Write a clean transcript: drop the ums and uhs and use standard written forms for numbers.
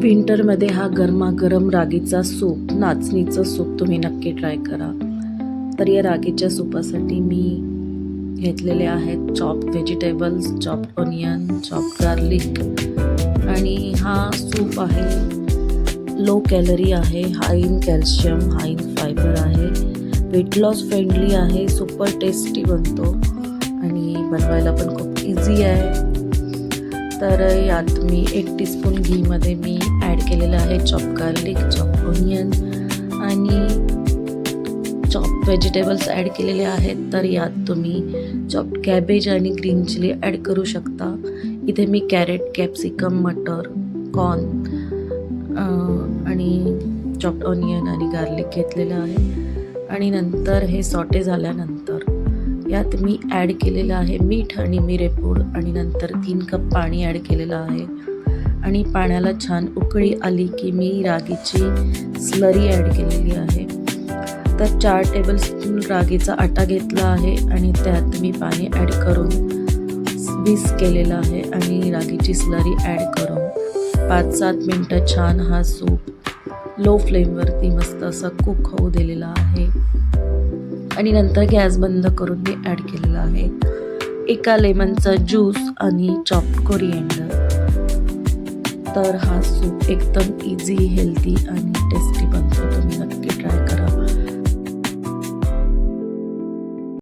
विंटरमध्ये हा गरमागरम रागीचा soup, नाचणीचं soup तुम्ही नक्की ट्राय करा. तर या रागीच्या सूपासाठी मी घेतलेले आहेत chopped vegetables, chopped onion, chopped garlic. आणि हा सूप आहे लो कॅलरी आहे, high in calcium, high in fibre आहे, वेट लॉस फ्रेंडली आहे, सुपर टेस्टी बनतो आणि बनवायला पण खूप इझी आहे. तर यात मी 1 टीस्पून घीमध्ये मी ॲड केलेलं आहे चॉप्ड गार्लिक, चॉप्ड ऑनियन आणि चॉप्ड व्हेजिटेबल्स ॲड केलेले आहेत. तर यात तुम्ही चॉप्ड कॅबेज आणि ग्रीन चिली ॲड करू शकता. इथे मी कॅरेट, कॅप्सिकम, मटर, कॉर्न आणि चॉप्ड ऑनियन आणि गार्लिक घेतलेलं आहे. आणि नंतर हे सॉटे झाल्यानंतर यात मी ॲड केलेलं आहे मीठ आणि मिरेपूड आणि नंतर 3 कप पाणी ॲड केलेलं आहे. आणि पाण्याला छान उकळी आली की मी रागीची स्लरी ॲड केलेली आहे. तर 4 टेबलस्पून रागीचा आटा घेतला आहे आणि त्यात मी पाणी ॲड करून व्हिस्क केलेलं आहे आणि रागीची स्लरी ॲड करून 5-7 मिनटं छान हा सूप लो फ्लेमवरती मस्त असा कुक होऊ दिलेला आहे. आणि नंतर गॅस बंद करून मी ॲड केलेला आहे 1 लेमनचा ज्यूस आणि चॉप्ड कोरिएंडर. तर हा सूप एकदम इझी, हेल्दी आणि टेस्टी बनतो. तुम्ही नक्की ट्राय करा.